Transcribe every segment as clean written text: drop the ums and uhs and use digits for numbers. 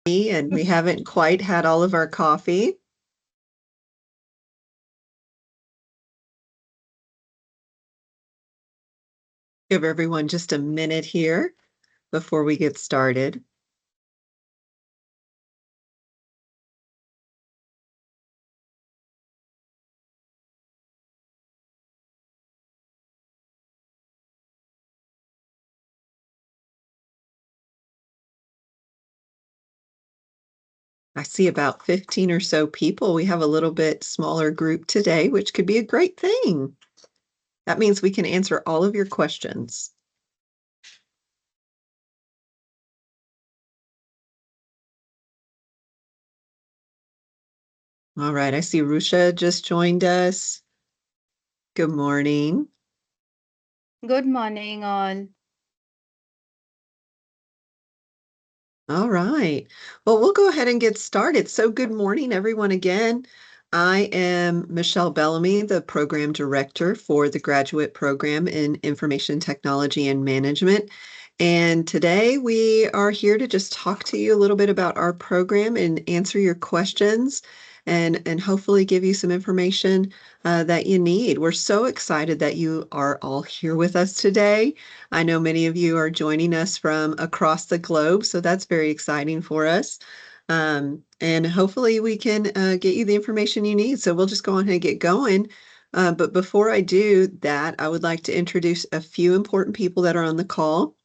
And we haven't quite had all of our coffee. Give everyone just a minute here before we get started. I see about 15 or so people. We have a little bit smaller group today, which could be a great thing. That means we can answer all of your questions. All right, I see Rusha just joined us. Good morning. Good morning, all. All right. Well, we'll go ahead and get started. So good morning, everyone, again. I am Michelle Bellamy, the Program Director for the Graduate Program in Information Technology and Management. And today we are here to just talk to you a little bit about our program and answer your questions and hopefully give you some information that you need. We're so excited that you are all here with us today. I know many of you are joining us from across the globe, so that's very exciting for us. And hopefully we can get you the information you need. So we'll just go on and get going. But before I do that, I would like to introduce a few important people that are on the call.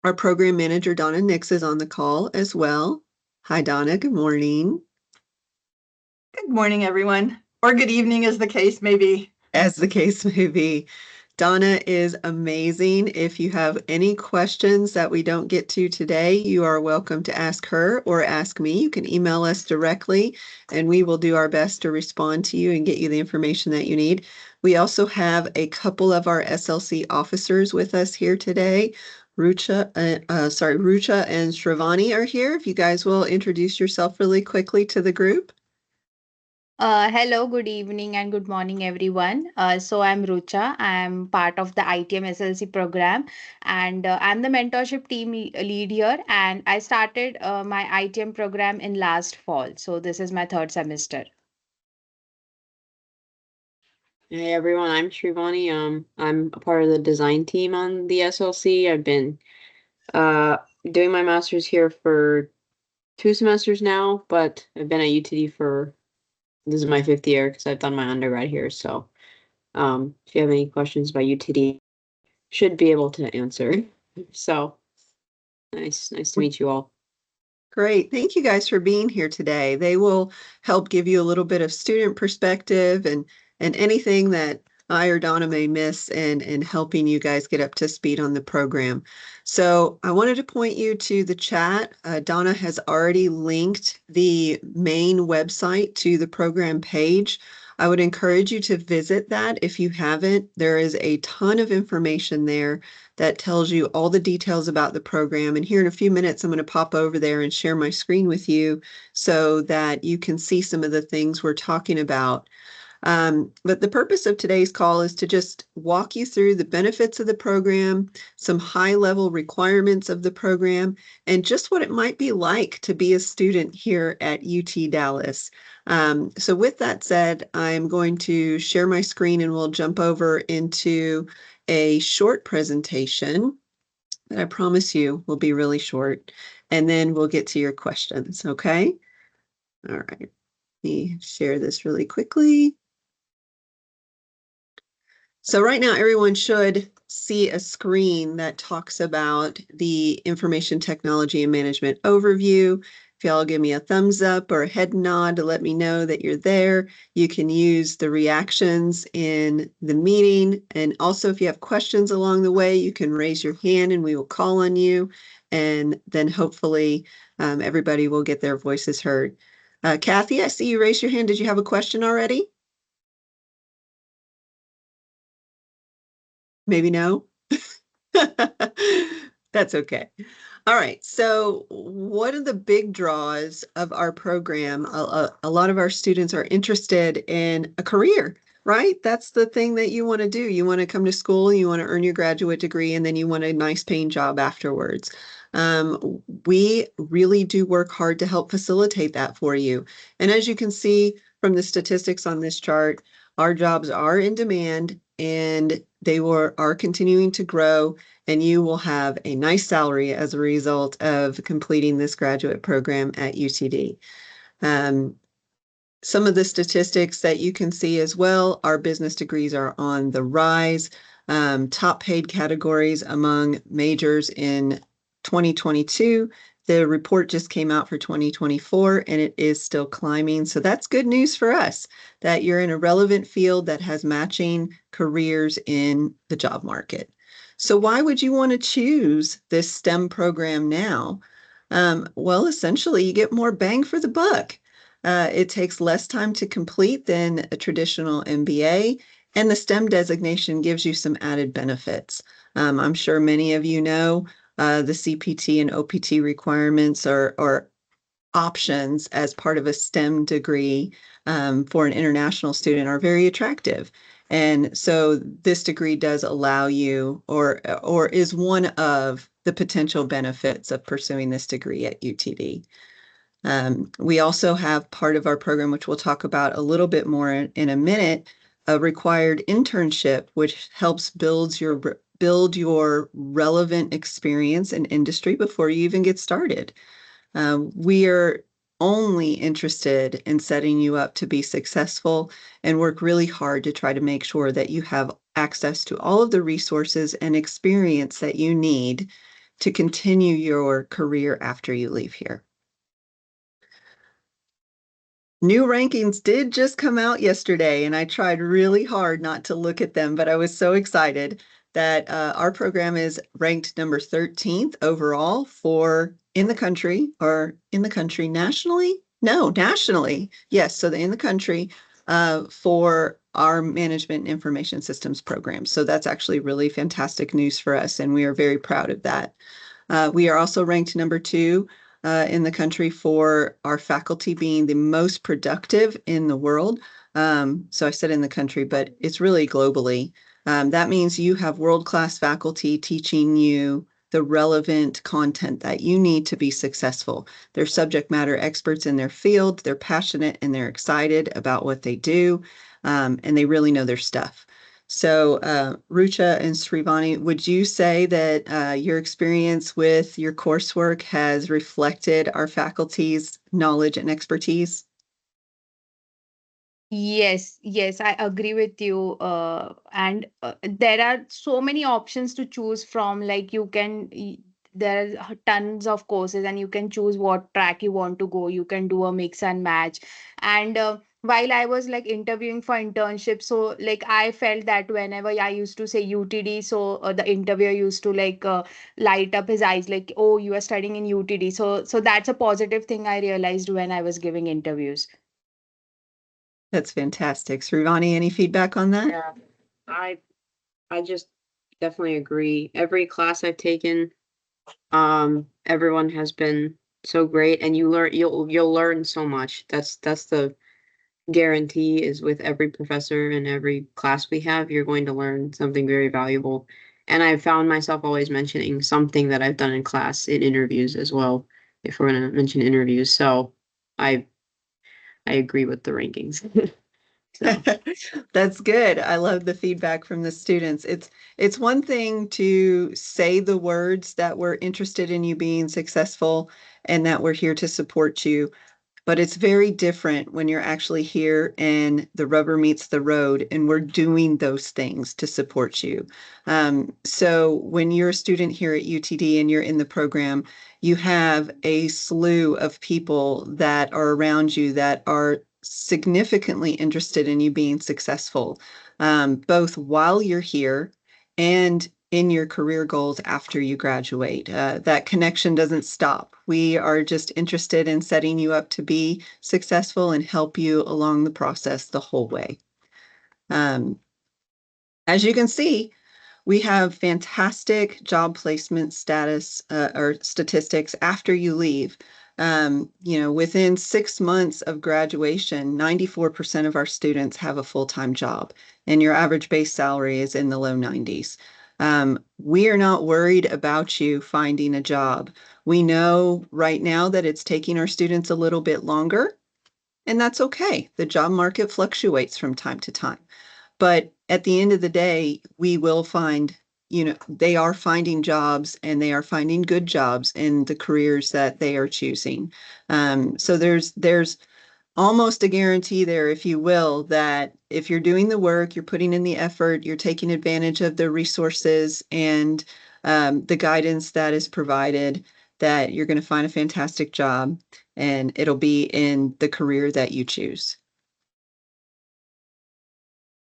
Our program manager, Donna Nix, is on the call as well. Hi, Donna. Good morning. Good morning, everyone, or good evening, as the case may be. As the case may be. Donna is amazing. If you have any questions that we don't get to today, you are welcome to ask her or ask me. You can email us directly, and we will do our best to respond to you and get you the information that you need. We also have a couple of our SLC officers with us here today. Rucha and Shravani are here. If you guys will introduce yourself really quickly to the group. Hello, good evening, and good morning, everyone. So I'm Rucha. I'm part of the ITM SLC program, and I'm the mentorship team lead here. And I started my ITM program in last fall. So this is my third semester. Hey everyone, I'm Shrivani. I'm a part of the design team on the SLC. I've been doing my master's here for 2 semesters now, but I've been at UTD for this is my 5th year because I've done my undergrad here. So if you have any questions about UTD, should be able to answer. So nice to meet you all. Great. Thank you guys for being here today. They will help give you a little bit of student perspective and anything that I or Donna may miss in helping you guys get up to speed on the program. So I wanted to point you to the chat. Donna has already linked the main website to the program page. I would encourage you to visit that if you haven't. There is a ton of information there that tells you all the details about the program. And here in a few minutes, I'm going to pop over there and share my screen with you so that you can see some of the things we're talking about. But the purpose of today's call is to just walk you through the benefits of the program, some high-level requirements of the program, and just what it might be like to be a student here at UT Dallas. So with that said, I'm going to share my screen and we'll jump over into a short presentation that I promise you will be really short, and then we'll get to your questions, okay? All right, let me share this really quickly. So right now, everyone should see a screen that talks about the information technology and management overview. If y'all give me a thumbs up or a head nod to let me know that you're there, you can use the reactions in the meeting. And also, if you have questions along the way, you can raise your hand and we will call on you. And then hopefully everybody will get their voices heard. Kathy, I see you raise your hand. Did you have a question already? Maybe no? That's okay. All right. So one of the big draws of our program, a lot of our students are interested in a career, right? That's the thing that you want to do. You want to come to school, you want to earn your graduate degree, and then you want a nice paying job afterwards. We really do work hard to help facilitate that for you. And as you can see from the statistics on this chart, our jobs are in demand and are continuing to grow, and you will have a nice salary as a result of completing this graduate program at UTD. Some of the statistics that you can see as well, our business degrees are on the rise. Top paid categories among majors in 2022. The report just came out for 2024 and it is still climbing. So that's good news for us that you're in a relevant field that has matching careers in the job market. So why would you want to choose this STEM program now? Well, essentially, you get more bang for the buck. It takes less time to complete than a traditional MBA, and the STEM designation gives you some added benefits. I'm sure many of you know the CPT and OPT requirements are options as part of a STEM degree for an international student are very attractive. And so this degree does allow you or is one of the potential benefits of pursuing this degree at UTD. We also have part of our program, which we'll talk about a little bit more in a minute, a required internship, which helps build your relevant experience in industry before you even get started. We are only interested in setting you up to be successful and work really hard to try to make sure that you have access to all of the resources and experience that you need to continue your career after you leave here. New rankings did just come out yesterday, and I tried really hard not to look at them, but I was so excited that our program is ranked number 13th overall in the country nationally? No, nationally. Yes, so in the country for our management information systems program. So that's actually really fantastic news for us, and we are very proud of that. We are also ranked number 2 in the country for our faculty being the most productive in the world. So I said in the country, but it's really globally. That means you have world-class faculty teaching you the relevant content that you need to be successful. They're subject matter experts in their field. They're passionate and they're excited about what they do, and they really know their stuff. So, Rucha and Srivani, would you say that your experience with your coursework has reflected our faculty's knowledge and expertise? Yes, I agree with you. And there are so many options to choose from. Like there are tons of courses, and you can choose what track you want to go. You can do a mix and match. And while I was like interviewing for internship, so like I felt that whenever I used to say UTD, so the interviewer used to light up his eyes, like, "Oh, you are studying in UTD." So that's a positive thing I realized when I was giving interviews. That's fantastic. Srivani, any feedback on that? Yeah, I just definitely agree. Every class I've taken, everyone has been so great, and you'll learn so much. That's the guarantee is with every professor and every class we have, you're going to learn something very valuable. And I found myself always mentioning something that I've done in class in interviews as well, if we're going to mention interviews. So I agree with the rankings. So That's good. I love the feedback from the students. It's one thing to say the words that we're interested in you being successful and that we're here to support you, but it's very different when you're actually here and the rubber meets the road and we're doing those things to support you. So when you're a student here at UTD and you're in the program, you have a slew of people that are around you that are significantly interested in you being successful, both while you're here and in your career goals after you graduate. That connection doesn't stop. We are just interested in setting you up to be successful and help you along the process the whole way. As you can see, we have fantastic job placement status or statistics after you leave. Within 6 months of graduation, 94% of our students have a full-time job, and your average base salary is in the low 90s. We are not worried about you finding a job. We know right now that it's taking our students a little bit longer, and that's okay. The job market fluctuates from time to time. But at the end of the day, we will find, they are finding jobs and they are finding good jobs in the careers that they are choosing. So there's almost a guarantee there, if you will, that if you're doing the work, you're putting in the effort, you're taking advantage of the resources and the guidance that is provided, that you're going to find a fantastic job and it'll be in the career that you choose.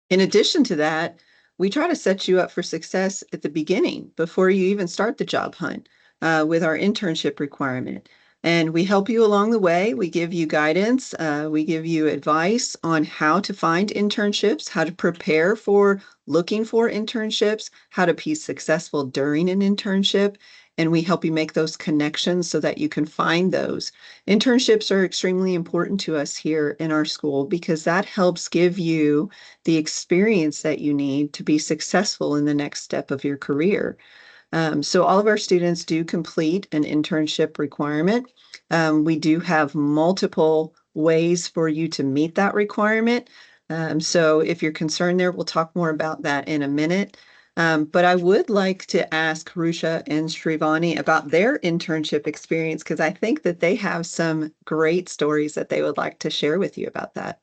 In addition to that, we try to set you up for success at the beginning before you even start the job hunt with our internship requirement. And we help you along the way. We give you guidance. We give you advice on how to find internships, how to prepare for looking for internships, how to be successful during an internship. And we help you make those connections so that you can find those. Internships are extremely important to us here in our school because that helps give you the experience that you need to be successful in the next step of your career. So all of our students do complete an internship requirement. We do have multiple ways for you to meet that requirement. So if you're concerned there, we'll talk more about that in a minute. But I would like to ask Rusha and Shrivani about their internship experience because I think that they have some great stories that they would like to share with you about that.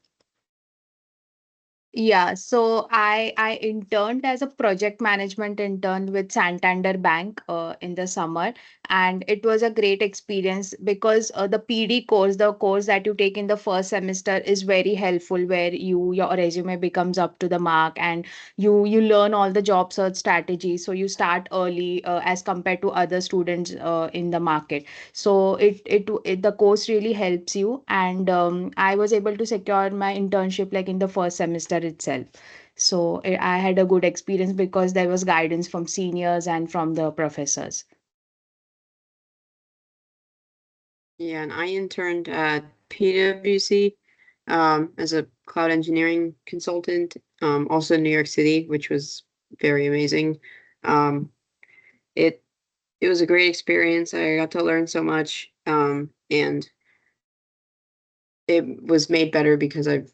Yeah, so I interned as a project management intern with Santander Bank in the summer, and it was a great experience because the PD course, the course that you take in the first semester, is very helpful, where your resume becomes up to the mark, and you learn all the job search strategies. So you start early as compared to other students in the market. So it the course really helps you, and I was able to secure my internship like in the first semester itself. So I had a good experience because there was guidance from seniors and from the professors. Yeah, and I interned at PwC as a cloud engineering consultant, also in New York City, which was very amazing. Um, it it was a great experience. I got to learn so much, and it was made better because I've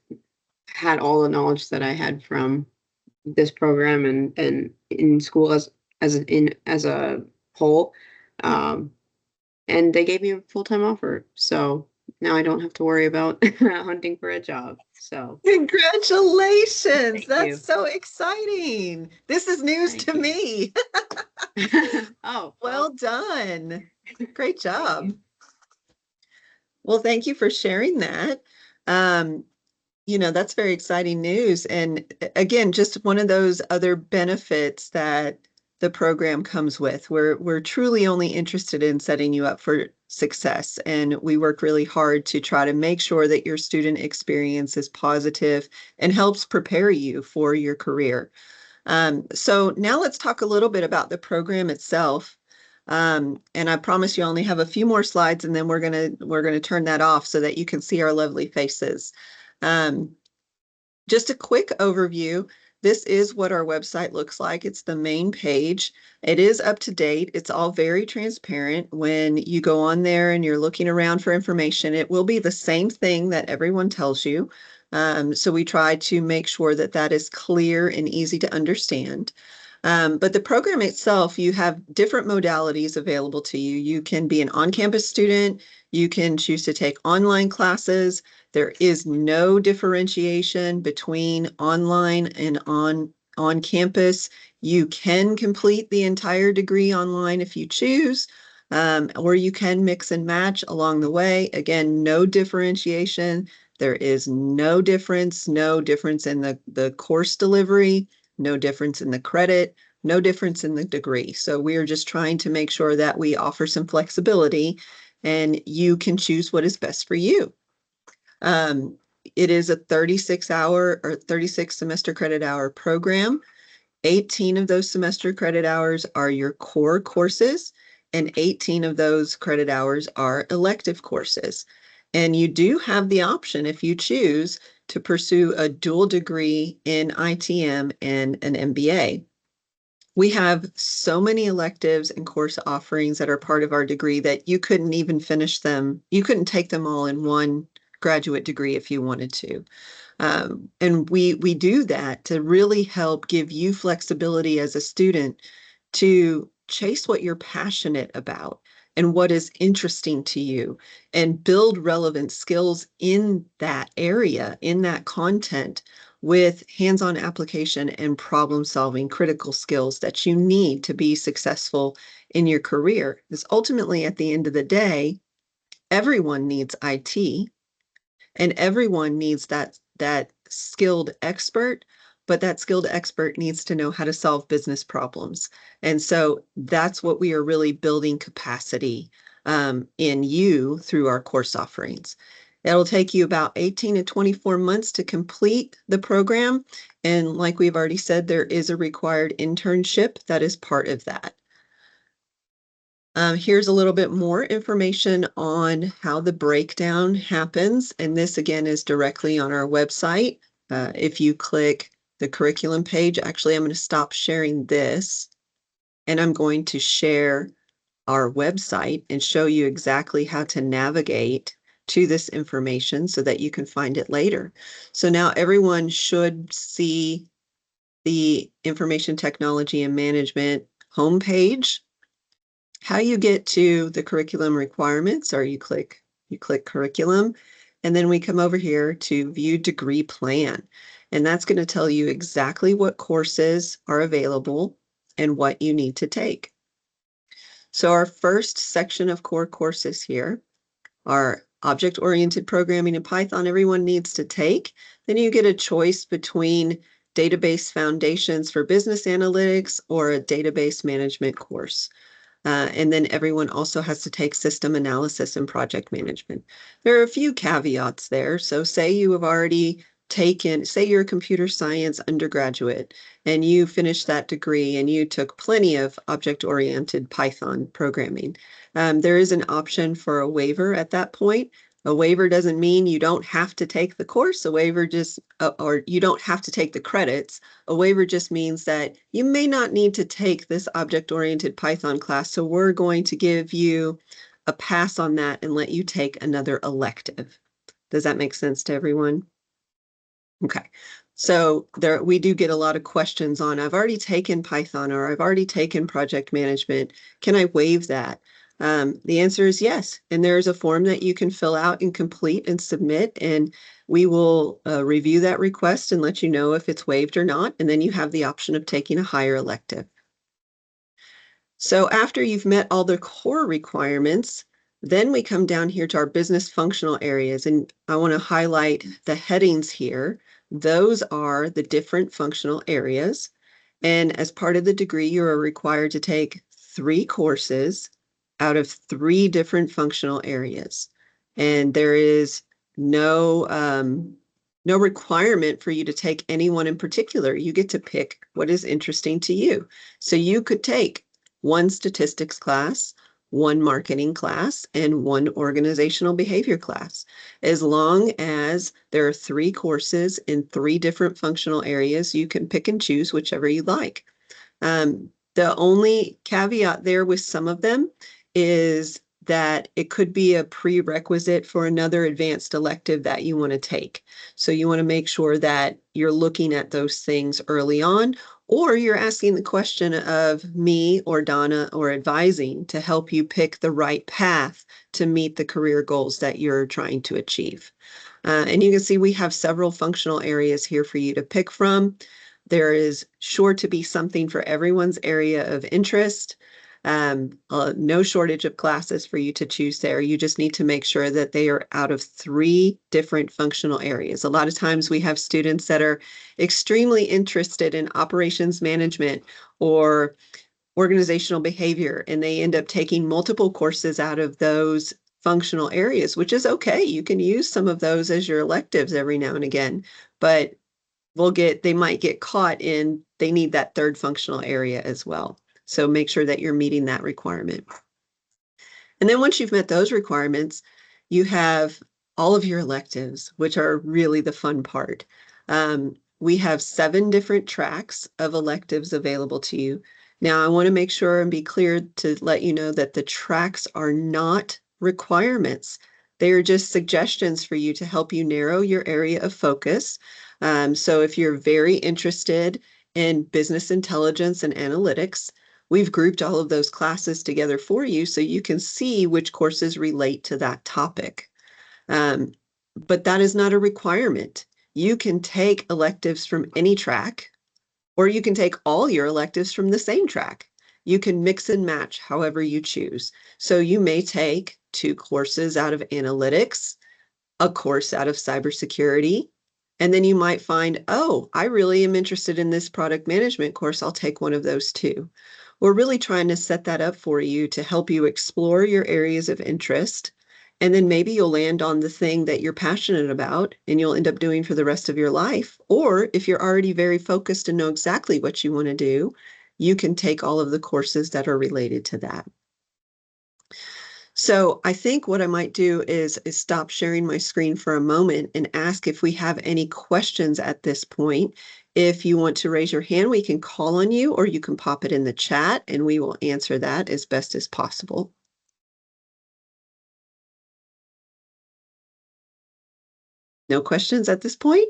had all the knowledge that I had from this program and in school as a whole. Um, and they gave me a full-time offer. So now I don't have to worry about hunting for a job. So Congratulations. thank That's you. so exciting. This is news Thank to you. me. Oh, Well done. Great thank job. you. Well, thank you for sharing that. Um, that's very exciting news. And again, just one of those other benefits that the program comes with. We're truly only interested in setting you up for success. And we work really hard to try to make sure that your student experience is positive and helps prepare you for your career. So now let's talk a little bit about the program itself. And I promise you only have a few more slides and then we're gonna turn that off so that you can see our lovely faces. Um, just a quick overview. This is what our website looks like. It's the main page. It is up to date. It's all very transparent. When you go on there and you're looking around for information, it will be the same thing that everyone tells you. So we try to make sure that that is clear and easy to understand. But the program itself, you have different modalities available to you. You can be an on-campus student. You can choose to take online classes. There is no differentiation between online and on campus. You can complete the entire degree online if you choose, or you can mix and match along the way. Again, no differentiation. There is no difference in the course delivery, no difference in the credit, no difference in the degree. So we are just trying to make sure that we offer some flexibility and you can choose what is best for you. Um, it is a 36-hour or 36 semester credit hour program. 18 of those semester credit hours are your core courses, and 18 of those credit hours are elective courses. And you do have the option, if you choose, to pursue a dual degree in ITM and an MBA. We have so many electives and course offerings that are part of our degree that you couldn't even finish them. You couldn't take them all in one graduate degree if you wanted to. And we do that to really help give you flexibility as a student to chase what you're passionate about and what is interesting to you and build relevant skills in that area, in that content, with hands-on application and problem-solving critical skills that you need to be successful in your career. Because ultimately, at the end of the day, everyone needs IT and everyone needs that skilled expert, but that skilled expert needs to know how to solve business problems. And so that's what we are really building capacity in you through our course offerings. It'll take you about 18 to 24 months to complete the program. And like we've already said, there is a required internship that is part of that. Here's a little bit more information on how the breakdown happens. And this again is directly on our website. If you click the curriculum page, actually, I'm going to stop sharing this and I'm going to share our website and show you exactly how to navigate to this information so that you can find it later. So now everyone should see the information technology and management homepage. How you get to the curriculum requirements, or you click curriculum, and then we come over here to view degree plan. And that's going to tell you exactly what courses are available and what you need to take. So our first section of core courses here are object-oriented programming in Python everyone needs to take. Then you get a choice between database foundations for business analytics or a database management course. And then everyone also has to take system analysis and project management. There are a few caveats there. So say you have already taken, say you're a computer science undergraduate and you finished that degree and you took plenty of object-oriented Python programming. There is an option for a waiver at that point. A waiver doesn't mean you don't have to take the course. A waiver just, or you don't have to take the credits. A waiver just means that you may not need to take this object-oriented Python class, so we're going to give you a pass on that and let you take another elective. Does that make sense to everyone? Okay, so there we do get a lot of questions on, I've already taken Python or I've already taken project management. Can I waive that? The answer is yes. And there's a form that you can fill out and complete and submit, and we will review that request and let you know if it's waived or not. And then you have the option of taking a higher elective. So after you've met all the core requirements, then we come down here to our business functional areas. And I want to highlight the headings here. Those are the different functional areas. And as part of the degree, you are required to take 3 courses out of 3 different functional areas. And there is no requirement for you to take any one in particular. You get to pick what is interesting to you. So you could take 1 statistics class, 1 marketing class, and 1 organizational behavior class. As long as there are 3 courses in 3 different functional areas, you can pick and choose whichever you like. The only caveat there with some of them is that it could be a prerequisite for another advanced elective that you want to take. So you want to make sure that you're looking at those things early on, or you're asking the question of me or Donna or advising to help you pick the right path to meet the career goals that you're trying to achieve. And you can see we have several functional areas here for you to pick from. There is sure to be something for everyone's area of interest. No shortage of classes for you to choose there. You just need to make sure that they are out of 3 different functional areas. A lot of times we have students that are extremely interested in operations management or organizational behavior, and they end up taking multiple courses out of those functional areas, which is okay. You can use some of those as your electives every now and again, but they might get caught in, they need that 3rd functional area as well. So make sure that you're meeting that requirement. And then once you've met those requirements, you have all of your electives, which are really the fun part. We have 7 different tracks of electives available to you. Now, I want to make sure and be clear to let you know that the tracks are not requirements. They are just suggestions for you to help you narrow your area of focus. So if you're very interested in business intelligence and analytics, we've grouped all of those classes together for you so you can see which courses relate to that topic. But that is not a requirement. You can take electives from any track, or you can take all your electives from the same track. You can mix and match however you choose. So you may take 2 courses out of analytics, a course out of cybersecurity, and then you might find, oh, I really am interested in this product management course. I'll take one of those too. We're really trying to set that up for you to help you explore your areas of interest. And then maybe you'll land on the thing that you're passionate about and you'll end up doing for the rest of your life. Or if you're already very focused and know exactly what you want to do, you can take all of the courses that are related to that. So I think what I might do is stop sharing my screen for a moment and ask if we have any questions at this point. If you want to raise your hand, we can call on you, or you can pop it in the chat and we will answer that as best as possible. No questions at this point?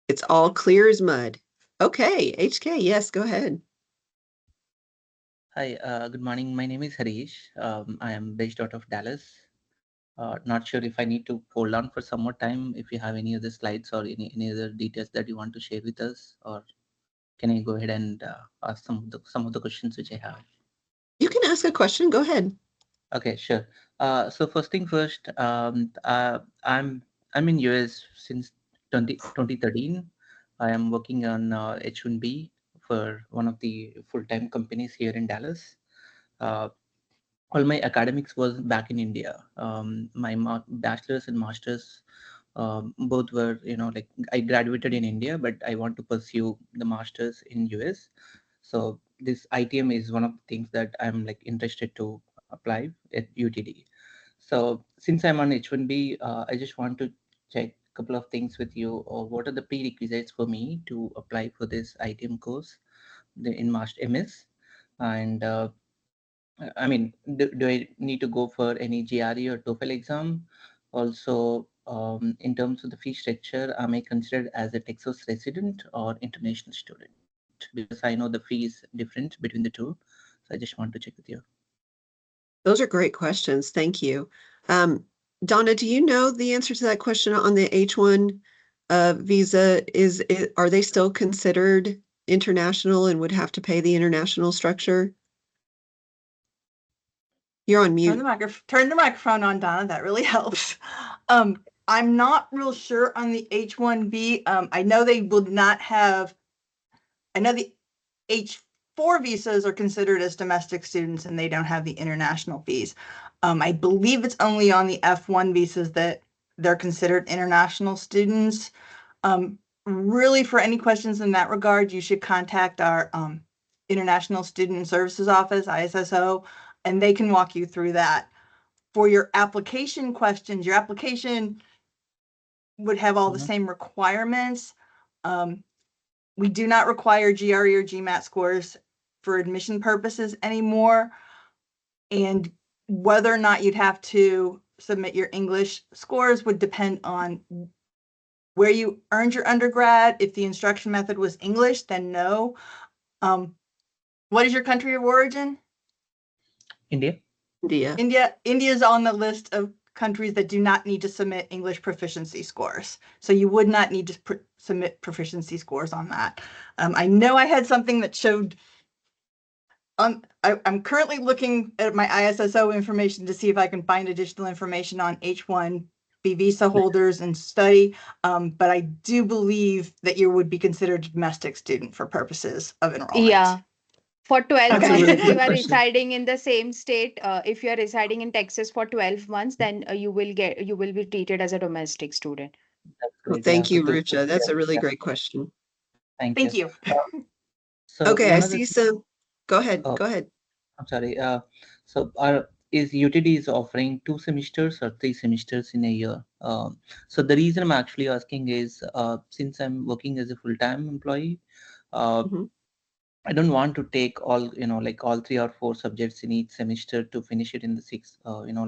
It's all clear as mud. Okay, HK, yes, go ahead. Hi, good morning. My name is Harish. I am based out of Dallas. Not sure if I need to hold on for some more time, if you have any other slides or any other details that you want to share with us, or can I go ahead and ask some of the questions which I have? You can ask a question. Go ahead. Okay, sure. So first thing first, I'm in US since 2013. I am working on H1B for one of the full-time companies here in Dallas. All my academics was back in India. My bachelor's and master's both were, like I graduated in India, but I want to pursue the master's in US. So this ITM is one of the things that I'm like interested to apply at UTD. So since I'm on H1B, I just want to check a couple of things with you. Or what are the prerequisites for me to apply for this ITM course in Master MS? And I mean, do I need to go for any GRE or TOEFL exam? Also, in terms of the fee structure, am I considered as a Texas resident or international student? Because I know the fee is different between the two. So I just want to check with you. Those are great questions. Thank you. Donna, do you know the answer to that question on the H1 visa? Are they still considered international and would have to pay the international structure? You're on mute. Turn the microphone on, Donna. That really helps. I'm not real sure on the H1B. I know they would not have. I know the H4 visas are considered as domestic students and they don't have the international fees. I believe it's only on the F1 visas that they're considered international students. Really, for any questions in that regard, you should contact our International Student Services Office, ISSO, and they can walk you through that. For your application questions, your application would have all the same requirements. We do not require GRE or GMAT scores for admission purposes anymore. And whether or not you'd have to submit your English scores would depend on where you earned your undergrad. If the instruction method was English, then no. What is your country of origin? India. India. India is on the list of countries that do not need to submit English proficiency scores. So you would not need to submit proficiency scores on that. I know I had something that showed. I'm currently looking at my ISSO information to see if I can find additional information on H1B visa holders and study, but I do believe that you would be considered a domestic student for purposes of enrollment. Yeah. For 12 Okay. months, Really if good you are question. residing in the same state, if you are residing in Texas for 12 months, then you will be treated as a domestic student. That's Well, great. thank Yeah, you, because Rucha. That's a really yeah, great question. thank Thank you. you. So Okay, I one of the see some. Go ahead. oh, Go ahead. I'm sorry. So is UTD is offering 2 semesters or 3 semesters in a year? So the reason I'm actually asking is since I'm working as a full-time employee, uh, Mhm. I don't want to take all, like all 3 or 4 subjects in each semester to finish it in the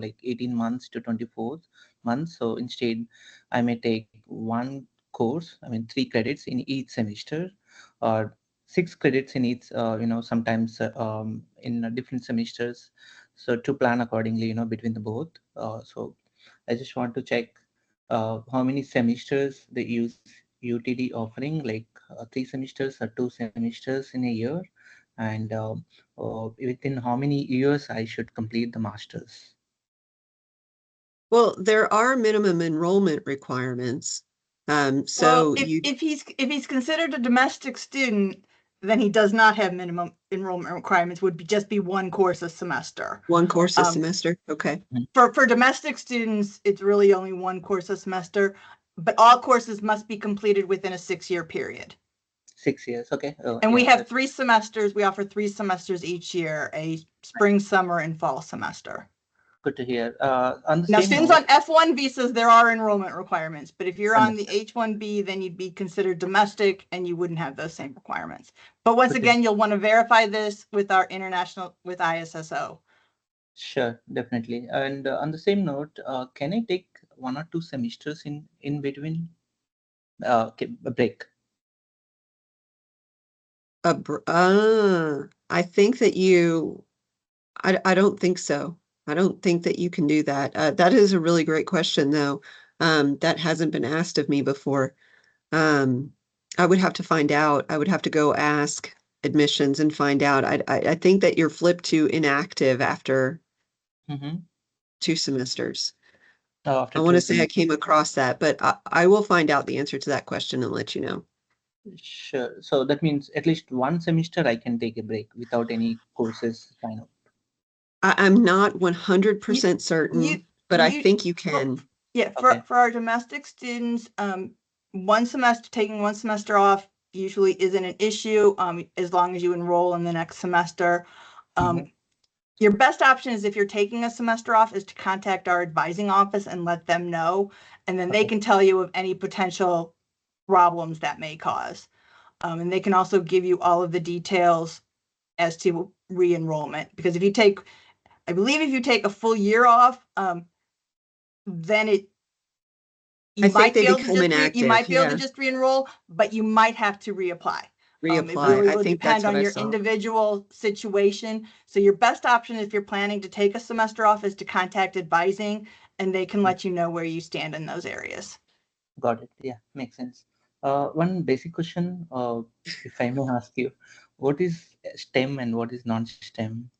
like 18 months to 24 months. So instead, I may take one course, 3 credits in each semester, or 6 credits in each, sometimes in different semesters. So to plan accordingly, between the both. So I just want to check how many semesters the UTD offering, like 3 semesters or 2 semesters in a year, and within how many years I should complete the master's. Well, there are minimum enrollment requirements. Well, So if he's considered a domestic student, then he does not have minimum enrollment requirements. Would just be one course a semester. one course a semester. Okay. For domestic students, it's really only one course a semester, but all courses must be completed within a 6-year period. 6 years, okay. And we have 3 semesters. We offer 3 semesters each year: a spring, summer, and fall semester. Good to hear. On the Now, same students note, on F1 visas, there are enrollment requirements, but if you're on the understood. H1B, then you'd be considered domestic and you wouldn't have those same requirements. But once Good to again, you'll want to verify this with our with ISSO. Sure, definitely. And on the same note, can I take 1 or 2 semesters in between a break? I think that I don't think so. I don't think that you can do that. That is a really great question, though. That hasn't been asked of me before. I would have to find out. I would have to go ask admissions and find out. I think that you're flipped to inactive after Mm-hmm. 2 semesters. After I want two to say I semesters. came across that, but I will find out the answer to that question and let you know. Sure. So that means at least 1 semester I can take a break without any courses sign up. I'm not 100% You, certain, but I you, think you can. yeah, Okay. for our domestic students, taking 1 semester off usually isn't an issue, as long as you enroll in the next semester. Mhm. Your best option is, if you're taking a semester off, is to contact our advising office and let them know, and then they Okay. can tell you of any potential problems that may cause. And they can also give you all of the details as to re-enrollment, because I believe if you take a full year off, then I think they become you inactive. might be able to Yeah, just re-enroll, but you might have to reapply. It reapply. really I will think depend that's what on I your saw. individual situation. So your best option, if you're planning to take a semester off, is to contact advising, and they can let you know where you stand in those areas. Got it. Yeah, makes sense. One basic question, if I may ask you, what is STEM and what is non-STEM?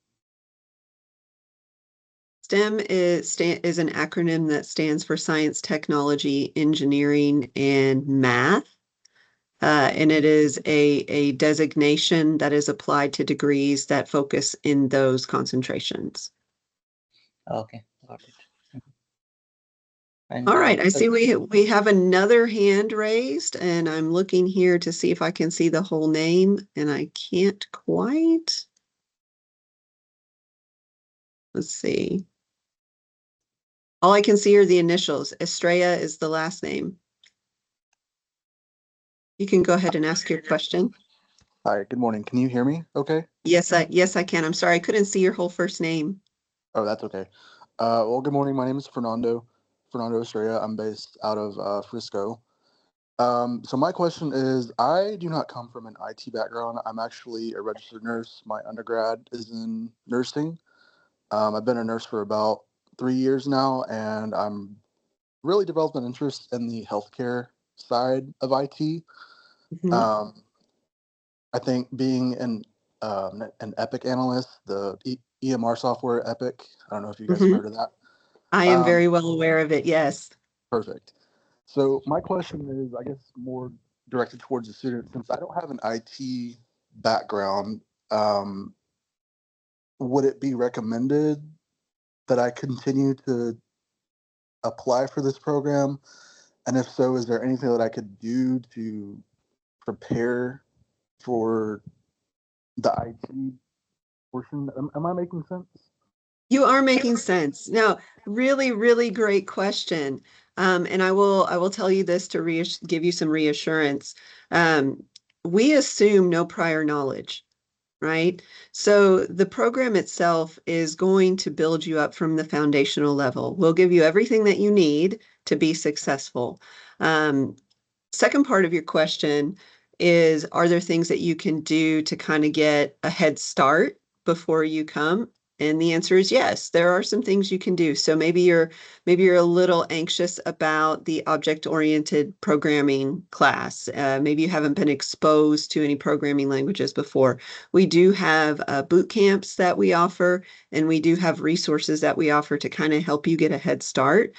STEM is an acronym that stands for science, technology, engineering, and math. And it is a designation that is applied to degrees that focus in those concentrations. Okay, got it. Mhm. And All right, I see we have another hand raised, and I'm looking here to see if I can see the whole name, and I can't quite. Let's see. All I can see are the initials. Estrella is the last name. You can go ahead and ask your question. Hi, good morning. Can you hear me okay? Yes, I can. I'm sorry, I couldn't see your whole first name. Oh, that's okay. Well, good morning. My name is Fernando Estrella. I'm based out of Frisco. So my question is, I do not come from an IT background. I'm actually a registered nurse. My undergrad is in nursing. I've been a nurse for about 3 years now, and I'm really developed an interest in the healthcare side of IT. Mhm. Um, I think being an Epic analyst, the EMR software Epic. I don't know if you guys have Mhm. heard of that. I am Um, very well aware of it, yes. Perfect. So my question is, I guess, more directed towards the student. Since I don't have an IT background, um, would it be recommended that I continue to apply for this program? And if so, is there anything that I could do to prepare for the IT portion? Am I making sense? You are making sense. Now, really, really great question. And I will tell you this to give you some reassurance. We assume no prior knowledge. right? So the program itself is going to build you up from the foundational level. We'll give you everything that you need to be successful. Second part of your question is, are there things that you can do to kind of get a head start before you come? And the answer is yes, there are some things you can do. So maybe you're a little anxious about the object-oriented programming class. Maybe you haven't been exposed to any programming languages before. We do have boot camps that we offer, and we do have resources that we offer to kind of help you get a head start.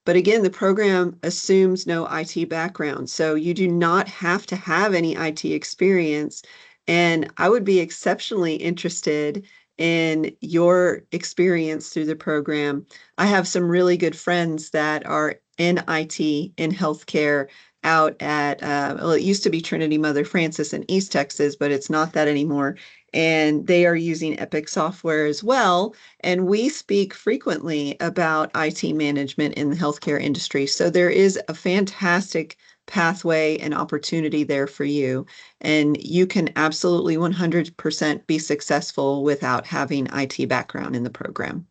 But again, the program assumes no IT background. So you do not have to have any IT experience. And I would be exceptionally interested in your experience through the program. I have some really good friends that are in IT, in healthcare, out at, well, it used to be Trinity Mother Francis in East Texas, but it's not that anymore. And they are using Epic software as well. And we speak frequently about IT management in the healthcare industry. So there is a fantastic pathway and opportunity there for you. And you can absolutely 100% be successful without having IT background in the program.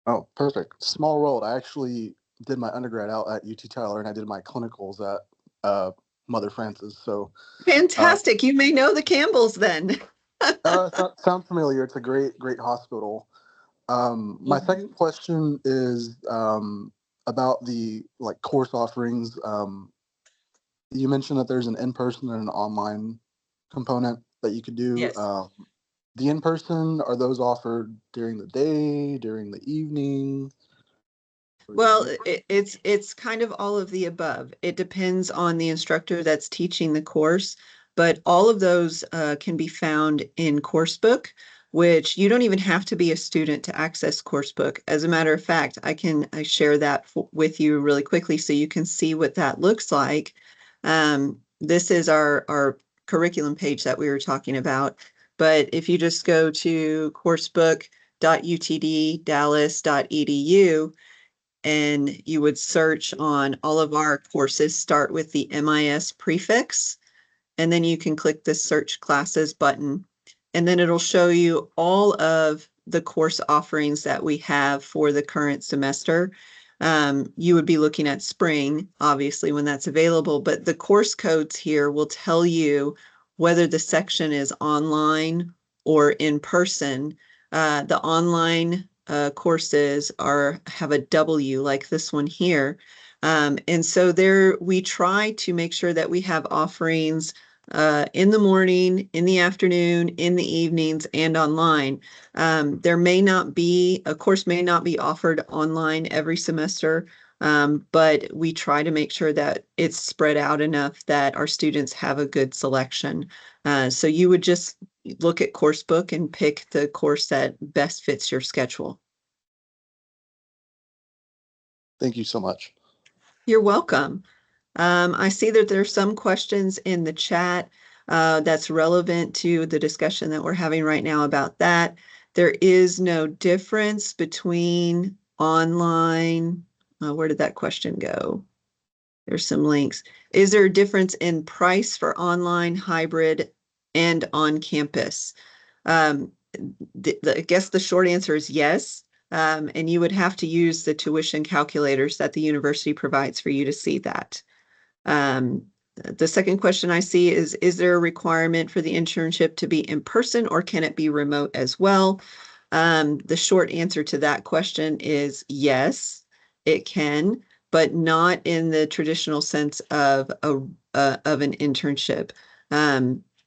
Oh, perfect. Small world. I actually did my undergrad out at UT Tyler, and I did my clinicals at Mother Francis. So Fantastic. You may know the Campbells then. sounds familiar. It's a great hospital. My second question is about the course offerings. You mentioned that there's an in-person and an online component that you could do. Yes. The in-person, are those offered during the day, during the evening? Well, it's kind of all of the above. It depends on the instructor that's teaching the course, but all of those can be found in Coursebook, which you don't even have to be a student to access Coursebook. As a matter of fact, I share that with you really quickly so you can see what that looks like. This is our curriculum page that we were talking about. But if you just go to coursebook.utdallas.edu, and you would search on all of our courses, start with the MIS prefix, and then you can click the search classes button, and then it'll show you all of the course offerings that we have for the current semester. You would be looking at spring, obviously, when that's available, but the course codes here will tell you whether the section is online or in person. The online courses have a W like this one here. And so there we try to make sure that we have offerings in the morning, in the afternoon, in the evenings, and online. There may not be, a course may not be offered online every semester, but we try to make sure that it's spread out enough that our students have a good selection. So you would just look at Coursebook and pick the course that best fits your schedule. Thank you so much. You're welcome. I see that there's some questions in the chat that's relevant to the discussion that we're having right now about that. There is no difference between online. Where did that question go? There's some links. Is there a difference in price for online, hybrid, and on campus? I guess the short answer is yes. And you would have to use the tuition calculators that the university provides for you to see that. The second question I see is there a requirement for the internship to be in person or can it be remote as well? The short answer to that question is yes, it can, but not in the traditional sense of an internship.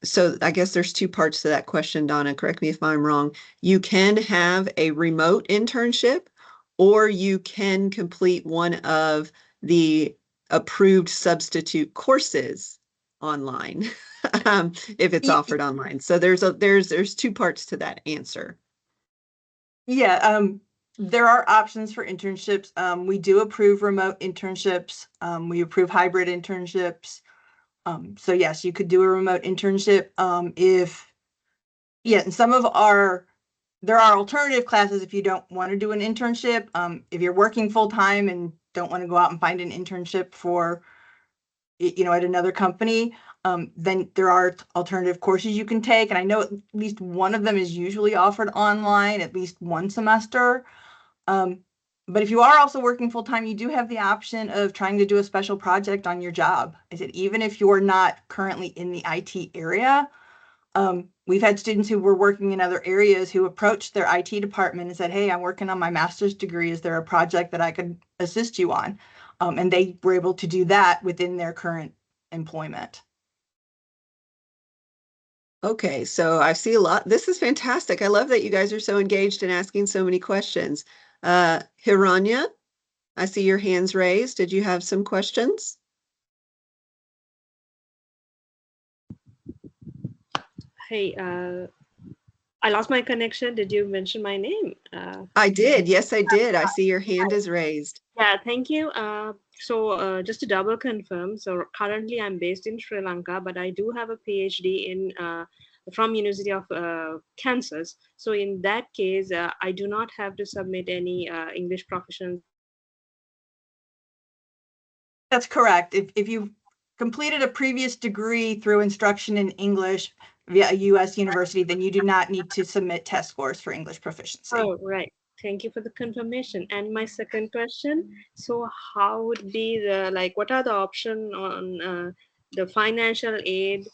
So I guess there's two parts to that question, Donna. Correct me if I'm wrong. You can have a remote internship, or you can complete one of the approved substitute courses online if it's offered online. So there's two parts to that answer. Yeah, there are options for internships. We do approve remote internships. We approve hybrid internships. So yes, you could do a remote internship. And there are alternative classes if you don't want to do an internship. If you're working full time and don't want to go out and find an internship for, at another company, Then there are alternative courses you can take. And I know at least one of them is usually offered online, at least one semester. But if you are also working full time, you do have the option of trying to do a special project on your job. I said, even if you're not currently in the IT area, we've had students who were working in other areas who approached their IT department and said, hey, I'm working on my master's degree. Is there a project that I could assist you on? And they were able to do that within their current employment. Okay, so I see a lot. This is fantastic. I love that you guys are so engaged and asking so many questions. Hiranya, I see your hands raised. Did you have some questions? Hey, I lost my connection. Did you mention my name? I did. Yes, I did. I see your hand is raised. Yeah, thank you. Just to double confirm, so currently I'm based in Sri Lanka, but I do have a PhD in from University of Kansas. So in that case, I do not have to submit any English proficiency. That's correct. If you've completed a previous degree through instruction in English via a U.S. university, then you do not need to submit test scores for English proficiency. Oh, right. Thank you for the confirmation. And my second question, so how would be what are the options on the financial aid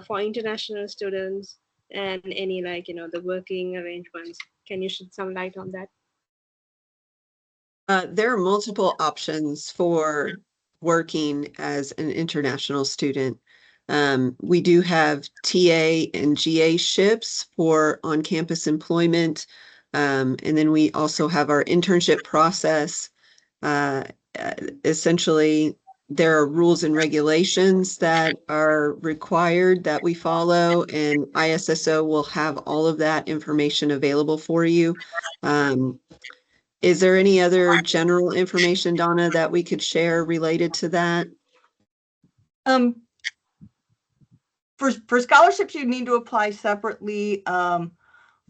for international students and any the working arrangements? Can you shed some light on that? There are multiple options for working as an international student. We do have TA and GA ships for on-campus employment. And then we also have our internship process. Essentially, there are rules and regulations that are required that we follow, and ISSO will have all of that information available for you. Is there any other general information, Donna, that we could share related to that? For scholarships, you need to apply separately.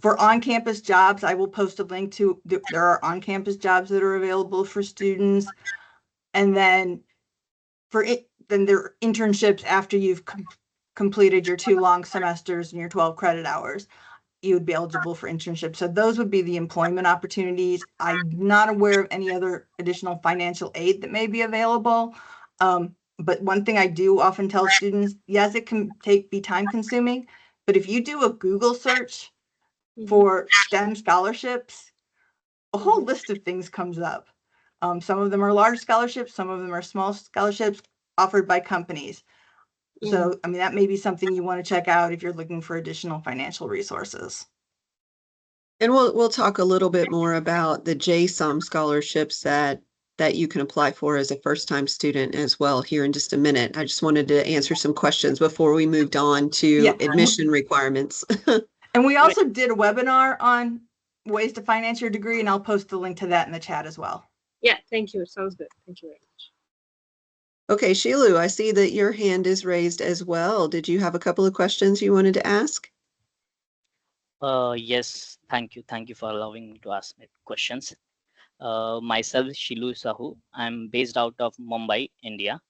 For on-campus jobs, I will post a link to, there are on-campus jobs that are available for students. And then then there are internships after you've completed your 2 long semesters and your 12 credit hours. You would be eligible for internships. So those would be the employment opportunities. I'm not aware of any other additional financial aid that may be available. But one thing I do often tell students, yes, it can be time consuming, but if you do a Google search for STEM scholarships, a whole list of things comes up. Some of them are large scholarships, some of them are small scholarships offered by companies. So, I mean, that may be something you want to check out if you're looking for additional financial resources. And we'll talk a little bit more about the JSOM scholarships that you can apply for as a first-time student as well here in just a minute. I just wanted to answer some questions before we moved on to admission requirements. And we also did a webinar on ways to finance your degree, and I'll post the link to that in the chat as well. Yeah, thank you. Sounds good. Thank you very much. Okay, Shilu, I see that your hand is raised as well. Did you have a couple of questions you wanted to ask? Yes, thank you. Thank you for allowing me to ask my questions. Myself, Shilu Sahu. I'm based out of Mumbai, India.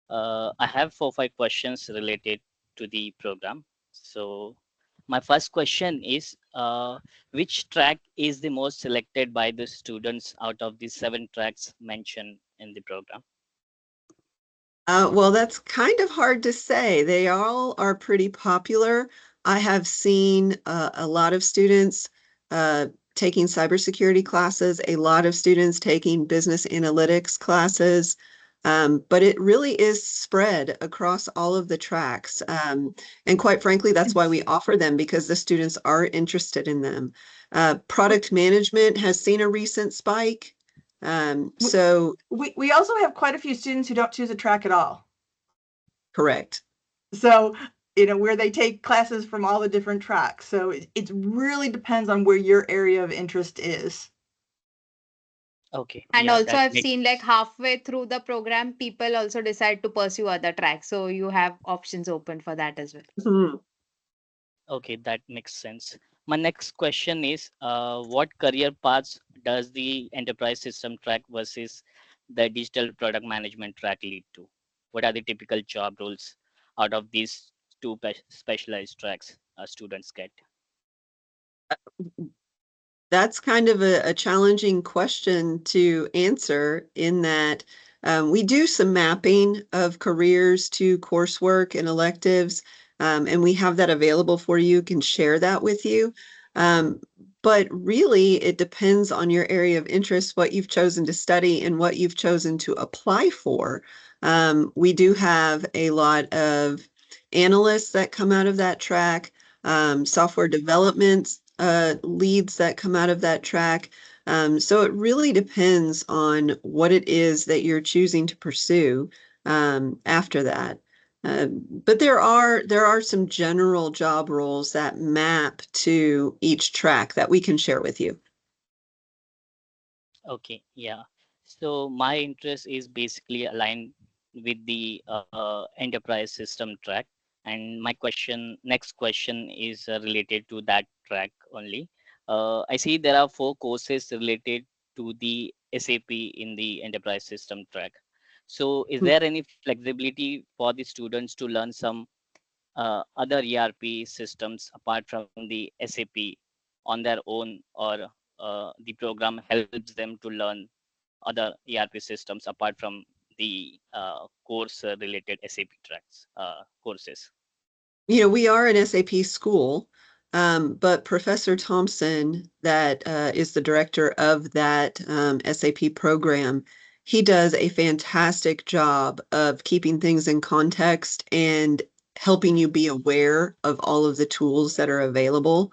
I have 4-5 questions related to the program. So my first question is, which track is the most selected by the students out of the 7 tracks mentioned in the program? Well, that's kind of hard to say. They all are pretty popular. I have seen a lot of students taking cybersecurity classes, a lot of students taking business analytics classes, but it really is spread across all of the tracks. And quite frankly, that's why we offer them, because the students are interested in them. Product management has seen a recent spike. So we also have quite a few students who don't choose a track at all. Correct. So, where they take classes from all the different tracks. So it really depends on where your area of interest is. Okay. And yeah, also I've makes... seen like halfway through the program, people also decide to pursue other tracks. So you have options open for that as well. Mm-hmm. Okay, that makes sense. My next question is, what career paths does the enterprise system track versus the digital product management track lead to? What are the typical job roles out of these two specialized tracks students get? That's kind of a challenging question to answer in that we do some mapping of careers to coursework and electives, and we have that available for you, can share that with you. Um, but really, it depends on your area of interest, what you've chosen to study and what you've chosen to apply for. We do have a lot of analysts that come out of that track, software development leads that come out of that track. So it really depends on what it is that you're choosing to pursue after that. But there are some general job roles that map to each track that we can share with you. Okay, yeah. So my interest is basically aligned with the enterprise system track, and my next question is related to that track only. I see there are 4 courses related to the SAP in the enterprise system track. So is there any flexibility for the students to learn some other ERP systems apart from the SAP on their own, or the program helps them to learn other ERP systems apart from the course related SAP tracks courses? We are an SAP school, but Professor Thompson, that is the director of that SAP program, he does a fantastic job of keeping things in context and helping you be aware of all of the tools that are available.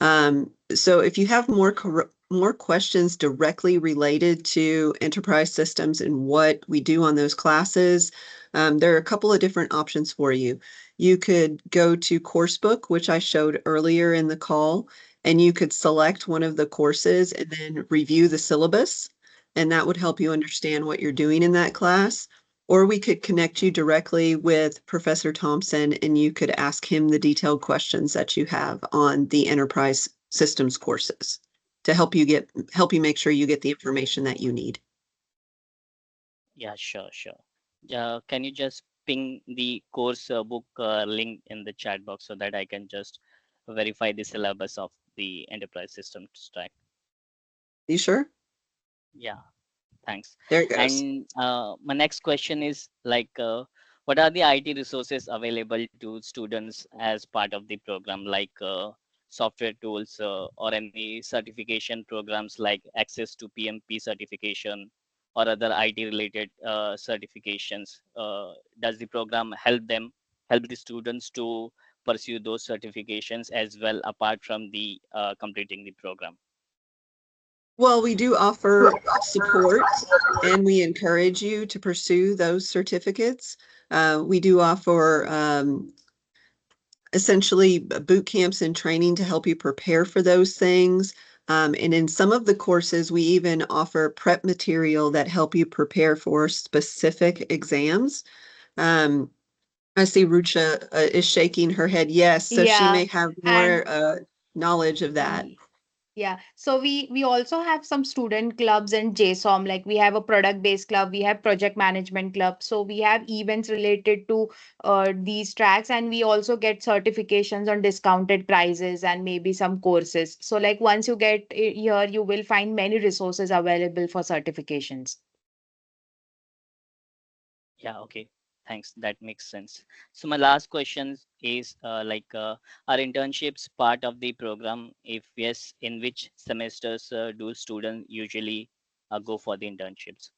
So if you have more questions directly related to enterprise systems and what we do on those classes, there are a couple of different options for you. You could go to Coursebook, which I showed earlier in the call, and you could select one of the courses and then review the syllabus, and that would help you understand what you're doing in that class. Or we could connect you directly with Professor Thompson and you could ask him the detailed questions that you have on the enterprise systems courses to help you make sure you get the information that you need. Yeah, sure. Can you just ping the course book link in the chat box so that I can just verify the syllabus of the enterprise system track? You sure? Yeah. Thanks. There it goes. And my next question is like, what are the IT resources available to students as part of the program, like software tools or any certification programs like access to PMP certification or other IT related certifications? Does the program help the students to pursue those certifications as well, apart from the completing the program? Well, we do offer support and we encourage you to pursue those certificates. We do offer essentially boot camps and training to help you prepare for those things. And in some of the courses, we even offer prep material that help you prepare for specific exams. Um, I see Rucha is shaking her head yes, so she Yeah, may have more and knowledge of that. y- yeah. So we also have some student clubs and JSOM. Like we have a product based club, we have project management club. So we have events related to these tracks, and we also get certifications on discounted prices and maybe some courses. So like once you get here, you will find many resources available for certifications. Yeah, okay. Thanks. That makes sense. So my last question is are internships part of the program? If yes, in which semesters do students usually go for the internships?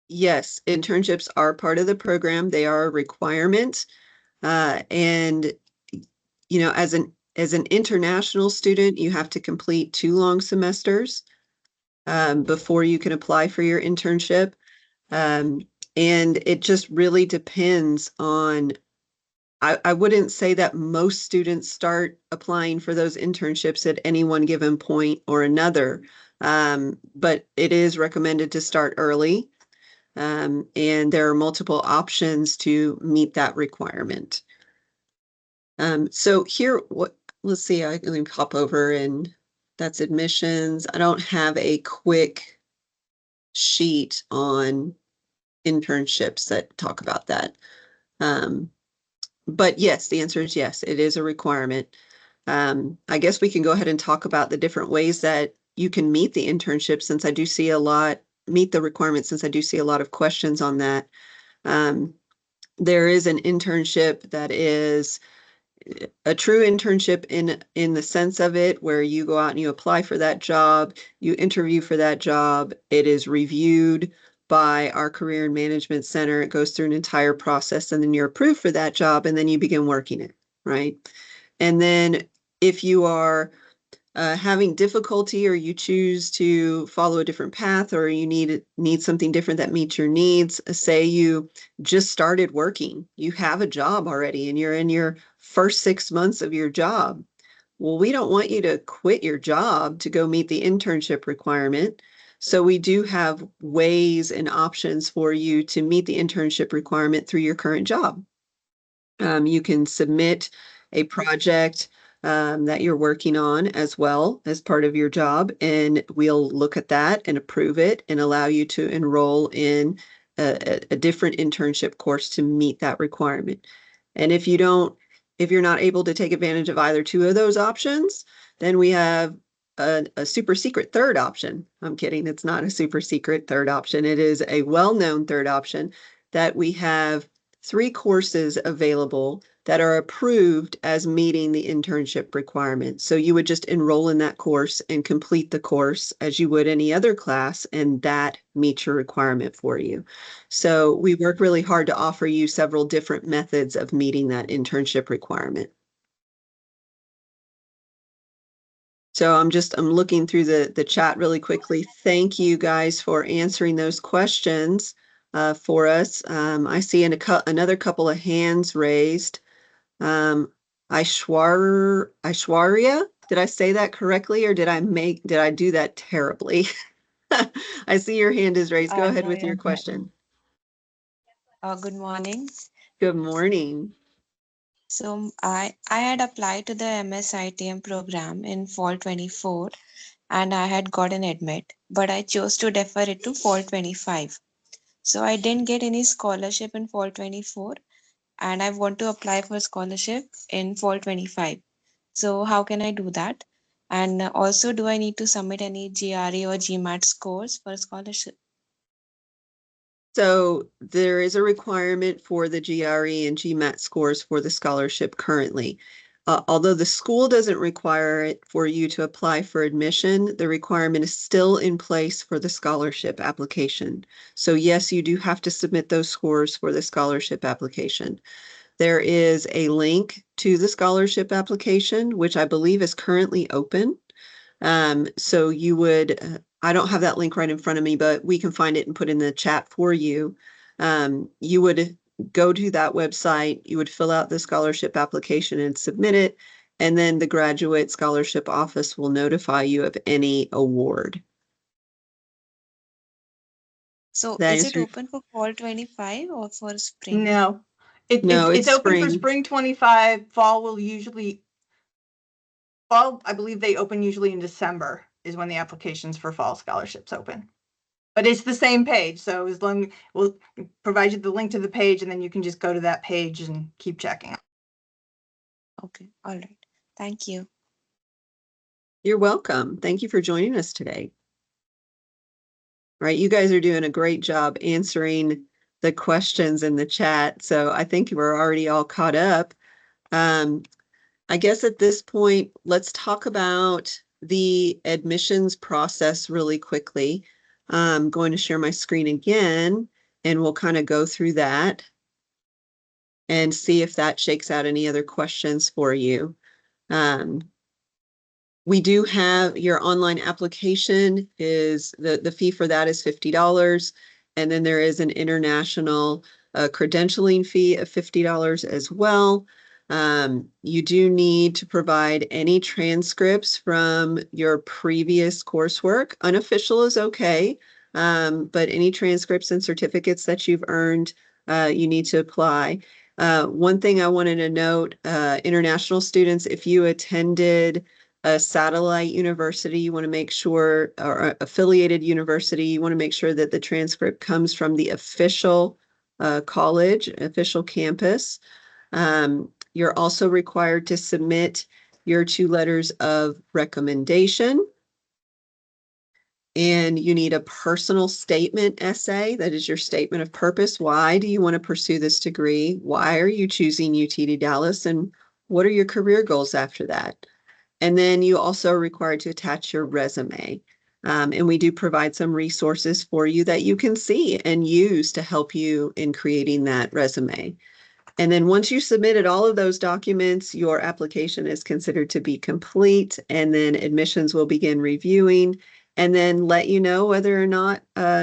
Yes, internships are part of the program. They are a requirement. And as an international student, you have to complete 2 long semesters before you can apply for your internship. Um, and it just really depends on, I wouldn't say that most students start applying for those internships at any one given point or another. But it is recommended to start early. And there are multiple options to meet that requirement. So here, let's see, let me pop over and that's admissions. I don't have a quick sheet on internships that talk about that. But yes, the answer is yes, it is a requirement. I guess we can go ahead and talk about the different ways that you can meet the internship, since I do see meet the requirements, since I do see a lot of questions on that. There is an internship that is a true internship in the sense of it, where you go out and you apply for that job, you interview for that job, it is reviewed by our career and management center, it goes through an entire process, and then you're approved for that job, and then you begin working it, right? And then if you are having difficulty, or you choose to follow a different path, or you need something different that meets your needs, say you just started working, you have a job already, and you're in your first 6 months of your job. Well, we don't want you to quit your job to go meet the internship requirement. So we do have ways and options for you to meet the internship requirement through your current job. You can submit a project that you're working on as well as part of your job, and we'll look at that and approve it and allow you to enroll in a different internship course to meet that requirement. And if you're not able to take advantage of either two of those options, then we have a super secret third option. I'm kidding, it's not a super secret third option. It is a well-known third option that we have 3 courses available that are approved as meeting the internship requirement. So you would just enroll in that course and complete the course as you would any other class, and that meets your requirement for you. So we work really hard to offer you several different methods of meeting that internship requirement. So I'm looking through the chat really quickly. Thank you guys for answering those questions for us. I see another couple of hands raised. Aishwarya, did I say that correctly, or did I do that terribly? I see your hand is raised. Go ahead No, with your you're good. question. Good morning. Good morning. So I had applied to the MS ITM program in fall 24, and I had got an admit, but I chose to defer it to fall 25. So I didn't get any scholarship in fall 24, and I want to apply for scholarship in fall 25. So how can I do that? And also, do I need to submit any GRE or GMAT scores for scholarship? So there is a requirement for the GRE and GMAT scores for the scholarship currently. Although the school doesn't require it for you to apply for admission, the requirement is still in place for the scholarship application. So yes, you do have to submit those scores for the scholarship application. There is a link to the scholarship application, which I believe is currently open. So you would, I don't have that link right in front of me, but we can find it and put in the chat for you. You would go to that website, you would fill out the scholarship application and submit it, and then the graduate scholarship office will notify you of any award. So That is is it open for fall 25 or for spring? No, No, it's it's open for spring. spring 25. Fall, I believe they open usually in December is when the applications for fall scholarships open. But it's the same page, so as long we'll provide you the link to the page, and then you can just go to that page and keep checking. Okay, all right. Thank you. You're welcome. Thank you for joining us today. Right, you guys are doing a great job answering the questions in the chat, so I think we're already all caught up. I guess at this point, let's talk about the admissions process really quickly. I'm going to share my screen again, and we'll kind of go through that and see if that shakes out any other questions for you. We do have your online application is the fee for that is $50. And then there is an international credentialing fee of $50 as well. You do need to provide any transcripts from your previous coursework. Unofficial is okay, but any transcripts and certificates that you've earned, you need to apply. One thing I wanted to note, international students, if you attended a satellite university, you want to make sure, or affiliated university, you want to make sure that the transcript comes from the official college, official campus. You're also required to submit your 2 letters of recommendation. And you need a personal statement essay. That is your statement of purpose. Why do you want to pursue this degree? Why are you choosing UTD Dallas? And what are your career goals after that? And then you also are required to attach your resume. And we do provide some resources for you that you can see and use to help you in creating that resume. And then once you submitted all of those documents, your application is considered to be complete, and then admissions will begin reviewing and then let you know whether or not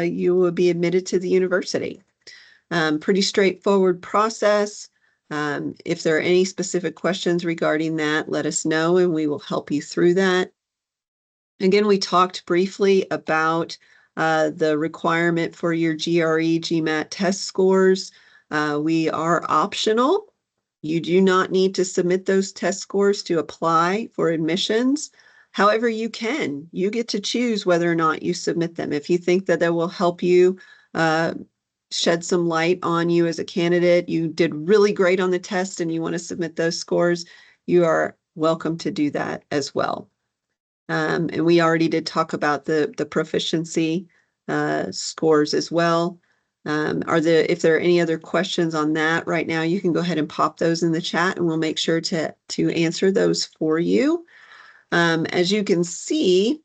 you will be admitted to the university. Pretty straightforward process. If there are any specific questions regarding that, let us know and we will help you through that. Again, we talked briefly about the requirement for your GRE, GMAT test scores. We are optional. You do not need to submit those test scores to apply for admissions. However, you can. You get to choose whether or not you submit them. If you think that will help you shed some light on you as a candidate, you did really great on the test and you want to submit those scores, you are welcome to do that as well. And we already did talk about the proficiency scores as well. If there are any other questions on that right now, you can go ahead and pop those in the chat and we'll make sure to answer those for you. As you can see,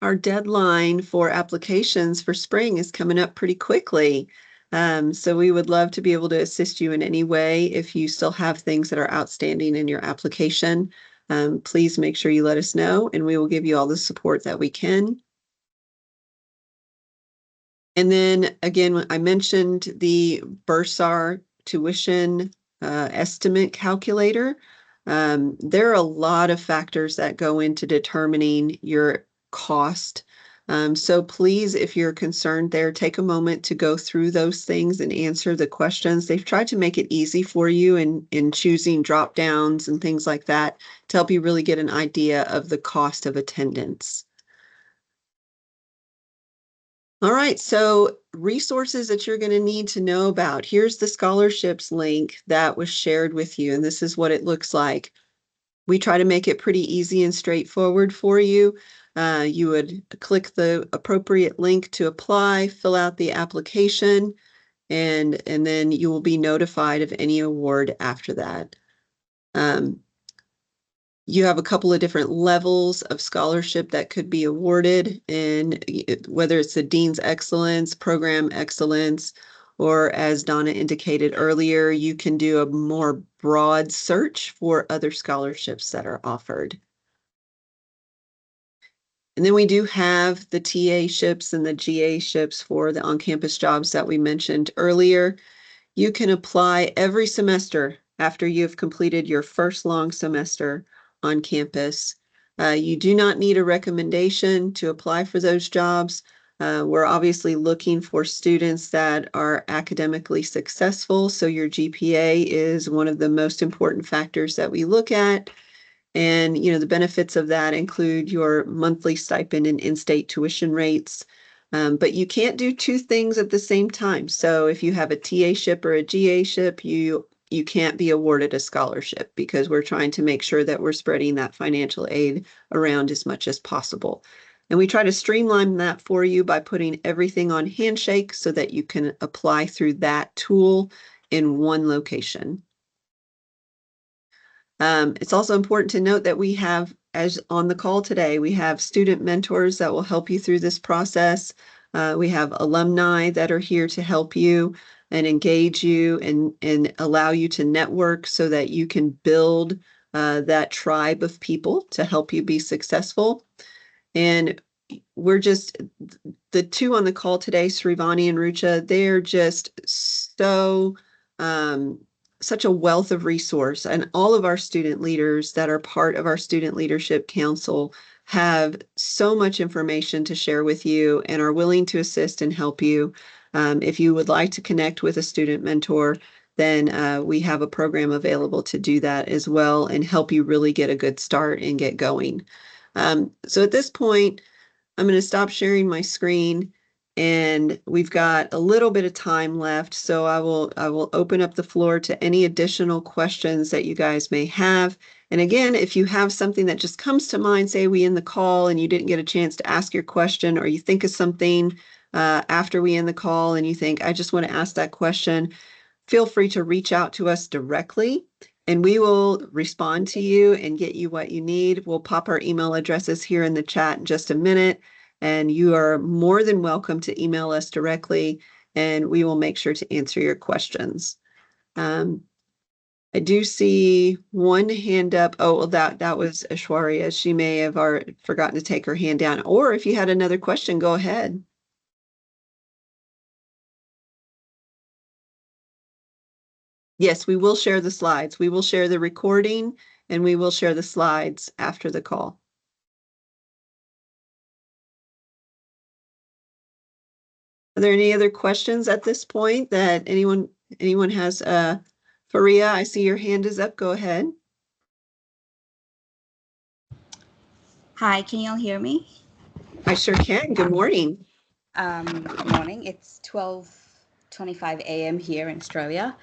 our deadline for applications for spring is coming up pretty quickly. So we would love to be able to assist you in any way. If you still have things that are outstanding in your application, please make sure you let us know and we will give you all the support that we can. And then again, I mentioned the Bursar tuition estimate calculator. There are a lot of factors that go into determining your cost. So please, if you're concerned there, take a moment to go through those things and answer the questions. They've tried to make it easy for you in choosing drop downs and things like that to help you really get an idea of the cost of attendance. All right, so resources that you're going to need to know about. Here's the scholarships link that was shared with you, and this is what it looks like. We try to make it pretty easy and straightforward for you. You would click the appropriate link to apply, fill out the application, and then you will be notified of any award after that. You have a couple of different levels of scholarship that could be awarded, and whether it's the Dean's Excellence, Program Excellence, or as Donna indicated earlier, you can do a more broad search for other scholarships that are offered. And then we do have the TA-ships and the GA-ships for the on-campus jobs that we mentioned earlier. You can apply every semester after you've completed your first long semester on campus. You do not need a recommendation to apply for those jobs. We're obviously looking for students that are academically successful, so your GPA is one of the most important factors that we look at. And, the benefits of that include your monthly stipend and in-state tuition rates. But you can't do 2 things at the same time. So if you have a TA-ship or a GA-ship, you can't be awarded a scholarship because we're trying to make sure that we're spreading that financial aid around as much as possible. And we try to streamline that for you by putting everything on Handshake so that you can apply through that tool in one location. It's also important to note that we have, as on the call today, we have student mentors that will help you through this process. We have alumni that are here to help you and engage you and allow you to network so that you can build that tribe of people to help you be successful. And we're just, the 2 on the call today, Srivani and Rucha, they're just so such a wealth of resource, and all of our student leaders that are part of our Student Leadership Council have so much information to share with you and are willing to assist and help you. If you would like to connect with a student mentor, then we have a program available to do that as well and help you really get a good start and get going. So at this point, I'm going to stop sharing my screen and we've got a little bit of time left, so I will open up the floor to any additional questions that you guys may have. And again, if you have something that just comes to mind, say we end the call and you didn't get a chance to ask your question, or you think of something after we end the call and you think, I just want to ask that question, feel free to reach out to us directly and we will respond to you and get you what you need. We'll pop our email addresses here in the chat in just a minute, and you are more than welcome to email us directly and we will make sure to answer your questions. I do see one hand up. Oh, well, that was Ashwarya. She may have already forgotten to take her hand down. Or if you had another question, go ahead. Yes, we will share the slides. We will share the recording and we will share the slides after the call. Are there any other questions at this point that anyone has? Faria, I see your hand is up. Go ahead. Hi, can you all hear me? I sure can. Good morning. Good morning. It's 12:25 a.m. here in Australia.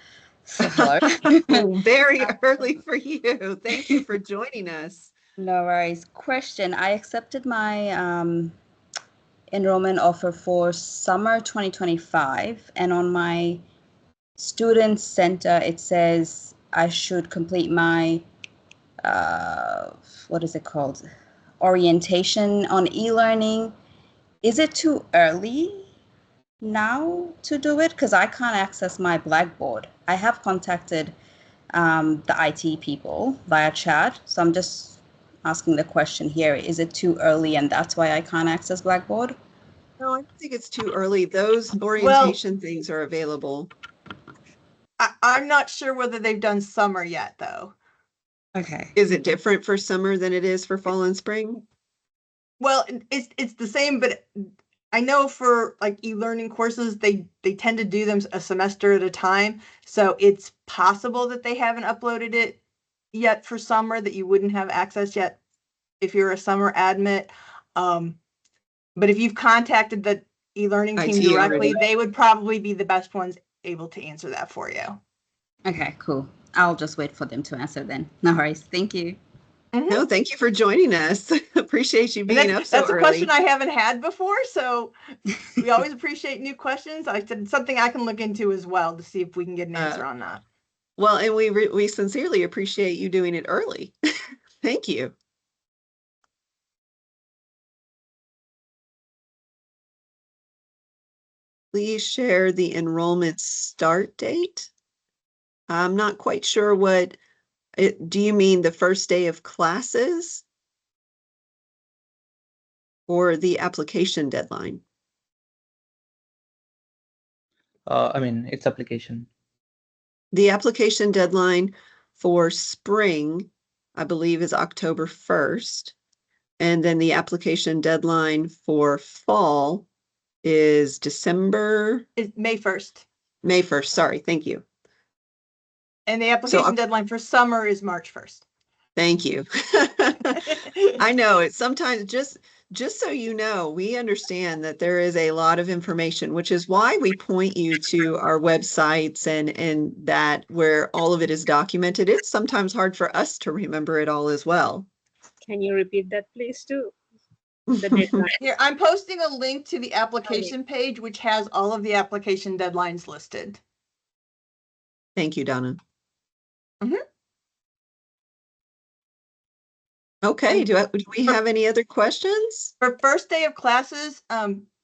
So hello. Very early for you. Thank you for joining us. No worries. Question. I accepted my enrollment offer for summer 2025, and on my student center, it says I should complete my, what is it called? Orientation on e-learning. Is it too early now to do it? Because I can't access my Blackboard. I have contacted the IT people via chat. So I'm just asking the question here. Is it too early and that's why I can't access Blackboard? No, I don't think it's too early. Those orientation things are available. I'm not sure whether they've done summer yet, though. Okay. Is it different for summer than it is for fall and spring? Well, it's the same, but I know for like e-learning courses, they tend to do them a semester at a time. So it's possible that they haven't uploaded it yet for summer, that you wouldn't have access yet if you're a summer admit. But if you've contacted the e-learning team directly, they would probably be the best ones able to answer that for you. Okay, cool. I'll just wait for them to answer then. No worries. Thank you. Mm-hmm. No, thank you for joining us. Appreciate you being up so early. That's a question I haven't had before, so we always appreciate new questions. I said something I can look into as well to see if we can get an answer on that. Well, and we sincerely appreciate you doing it early. Thank you. Please share the enrollment start date. I'm not quite sure what do you mean the first day of classes or the application deadline? I mean, it's application. The application deadline for spring, I believe, is October 1st. And then the application deadline for fall is December? It's May 1st. May 1st, sorry, thank you. And the application deadline for summer is March 1st. Thank you. I know it's sometimes just so you know, we understand that there is a lot of information, which is why we point you to our websites and that where all of it is documented. It's sometimes hard for us to remember it all as well. Can you repeat that, please, too? The deadline. Here, I'm posting a link to the application page, which has all of the application deadlines listed. Thank you, Donna. Mm-hmm. Okay, do we have any other questions? For first day of classes,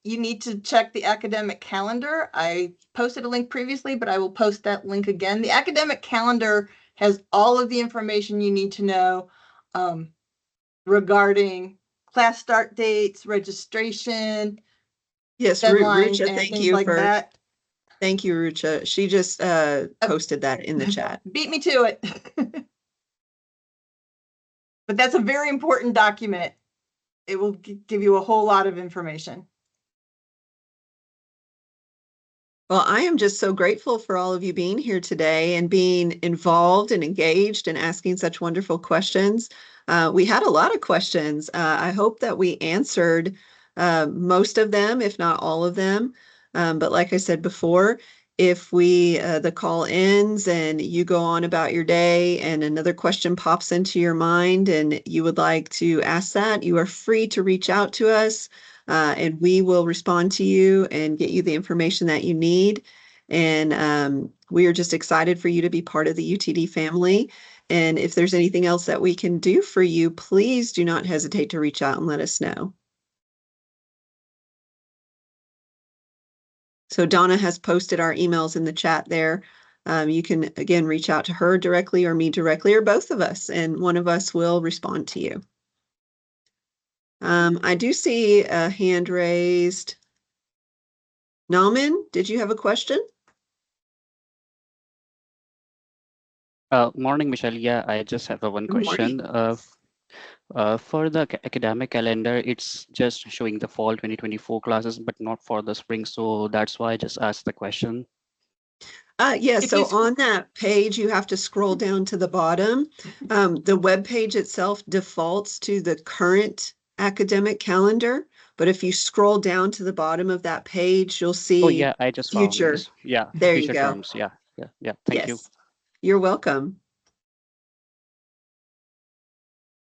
you need to check the academic calendar. I posted a link previously, but I will post that link again. The academic calendar has all of the information you need to know regarding class start dates, registration, yes, deadlines, Rucha, and thank things you like that. Thank you, Rucha. She just posted that in the chat. Beat me to it. But that's a very important document. It will give you a whole lot of information. Well, I am just so grateful for all of you being here today and being involved and engaged and asking such wonderful questions. We had a lot of questions. I hope that we answered most of them, if not all of them. But like I said before, if the call ends and you go on about your day and another question pops into your mind and you would like to ask that, you are free to reach out to us, and we will respond to you and get you the information that you need. And we are just excited for you to be part of the UTD family. And if there's anything else that we can do for you, please do not hesitate to reach out and let us know. So Donna has posted our emails in the chat there. You can, again, reach out to her directly or me directly or both of us, and one of us will respond to you. I do see a hand raised. Naaman, did you have a question? Morning, Michelle. Yeah, I just have one Good morning. question. For the academic calendar, it's just showing the fall 2024 classes, but not for the spring. So that's why I just asked the question. Yeah, If so you on that page, you have to scroll down to the bottom. The web page itself defaults to the current academic calendar, but if you scroll down to the bottom of that page, you'll Oh, see yeah, I just found future. this. Yeah, There you future go. terms. Yeah, yeah. Thank you. Yes, you're welcome.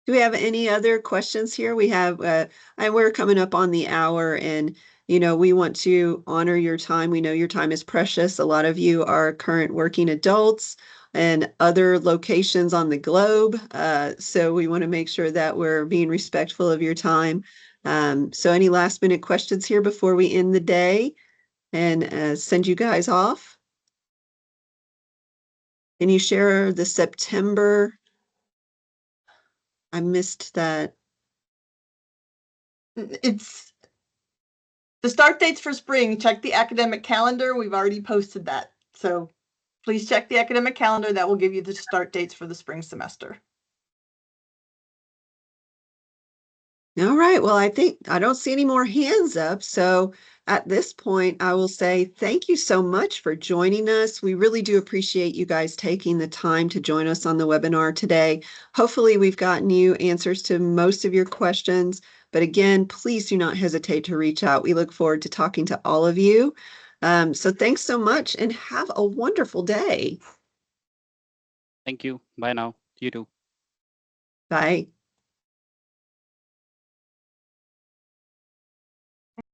Do we have any other questions here? We have, we're coming up on the hour, and we want to honor your time. We know your time is precious. A lot of you are current working adults and other locations on the globe. So we want to make sure that we're being respectful of your time. So any last minute questions here before we end the day and send you guys off? Can you share the September? I missed that. It's the start dates for spring. Check the academic calendar. We've already posted that. So please check the academic calendar. That will give you the start dates for the spring semester. All right. Well, I think I don't see any more hands up. So at this point, I will say thank you so much for joining us. We really do appreciate you guys taking the time to join us on the webinar today. Hopefully, we've gotten you answers to most of your questions. But again, please do not hesitate to reach out. We look forward to talking to all of you. So thanks so much and have a wonderful day. Thank you. Bye now. You too. Bye.